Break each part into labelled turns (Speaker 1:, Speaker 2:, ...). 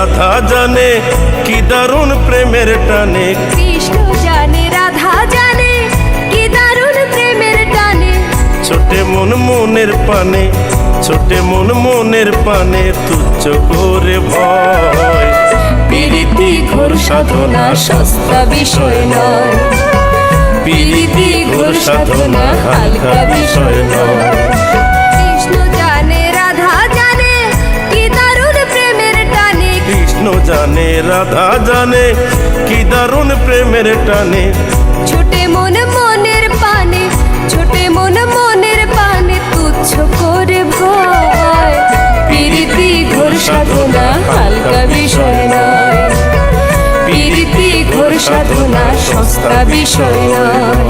Speaker 1: রাধা জানে কি দারুণ প্রেমের টানে।
Speaker 2: কৃষ্ণ জানে রাধা জানে কি দারুণ প্রেমের টানে।
Speaker 1: ছোটে মন মনের পানে, ছোটে মন মনের পানে, তুচ্ছ করে ভয়।
Speaker 2: প্রীতি ঘোর সাধনা সস্তা বিষয় নয়, প্রীতি ঘোর সাধনা হালকা বিষয় নয়। কৃষ্ণ জানে রাধা জানে কি দারুণ প্রেমের টানে।
Speaker 1: কৃষ্ণ জানে রাধা জানে কি দারুণ প্রেমের টানে।
Speaker 2: ছোটে মন মনের পানে, ছোটে মন মনের পানে, তুচ্ছ করে ভয়। প্রীতি ঘোর সাধনা হালকা বিষয় নয়, প্রীতি ঘোর সাধনা সস্তা বিষয় নয়।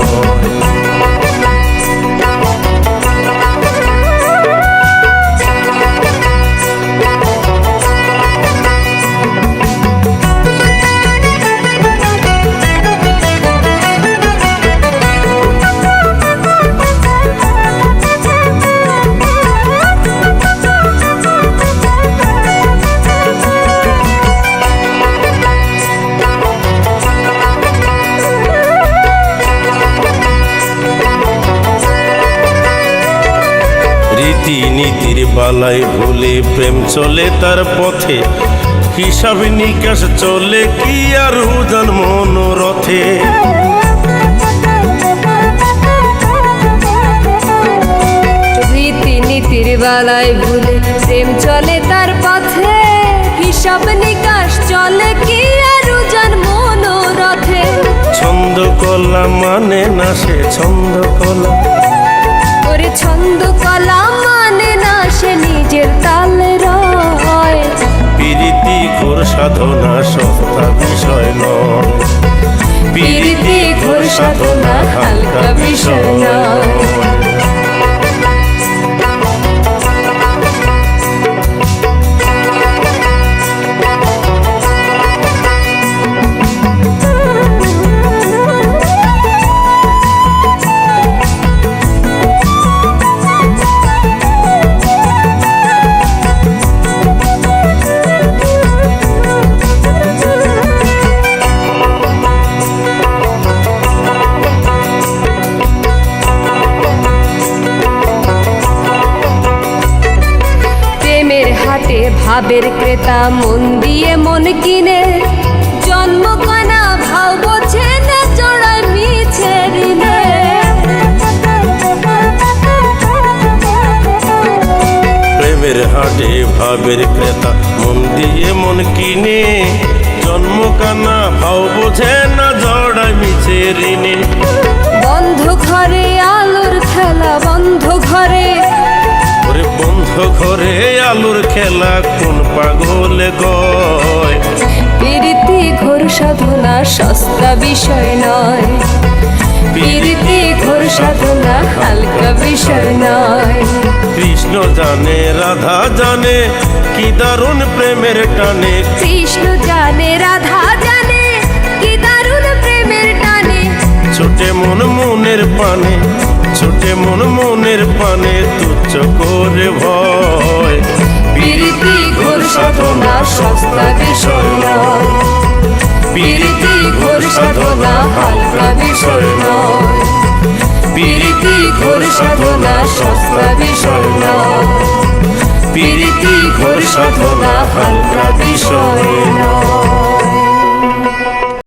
Speaker 1: রীতি নীতির বালাই ভুলে প্রেম চলে তার পথে, হিসাব নিকাশ চলে কি আর উজান মনোরথে।
Speaker 2: রীতি নীতির বালাই ভুলে প্রেম চলে তার পথে, হিসাব নিকাশ চলে কি আর উজান মনোরথে।
Speaker 1: ছন্দ কলা মানে না সে ছন্দ কলা,
Speaker 2: ওরে ছন্দ কলা মানে না সে নিজের তালে রয়।
Speaker 1: প্রীতি ঘোর সাধনা সস্তা বিষয় নয়,
Speaker 2: প্রীতি ঘোর সাধনা হালকা বিষয় নয়। হাটে ভাবের ক্রেতা মন দিয়ে মন কিনে, জন্ম কানা ভাব বোঝে না জড়ায় মিছে ঋণে।
Speaker 1: প্রেমের হাটে ভাবের ক্রেতা মন দিয়ে মন কিনে, জন্ম কানা ভাব বোঝে না জড়ায় মিছে ঋণে।
Speaker 2: বন্ধ ঘরে আলোর খেলা, বন্ধ ঘরে,
Speaker 1: বন্ধ ঘরে আলোর খেলা কোন পাগলে গয়।
Speaker 2: প্রীতি ঘোর সাধনা সস্তা বিষয় নয়, প্রীতি ঘোর সাধনা হালকা বিষয় নয়।
Speaker 1: কৃষ্ণ জানে রাধা জানে কি দারুণ প্রেমের টানে।
Speaker 2: কৃষ্ণ জানে রাধা জানে কি দারুণ প্রেমের টানে।
Speaker 1: ছোটে মন মনের পানে, ছোটে মন মনের পানে, তুচ্ছ করে ভয়।
Speaker 2: প্রীতি ঘোর সাধনা সস্তা বিষয় নয়, প্রীতি ঘোর সাধনা হালকা বিষয় নয়। প্রীতি ঘোর সাধনা সস্তা বিষয় নয়, প্রীতি ঘোর সাধনা হালকা বিষয় নয়।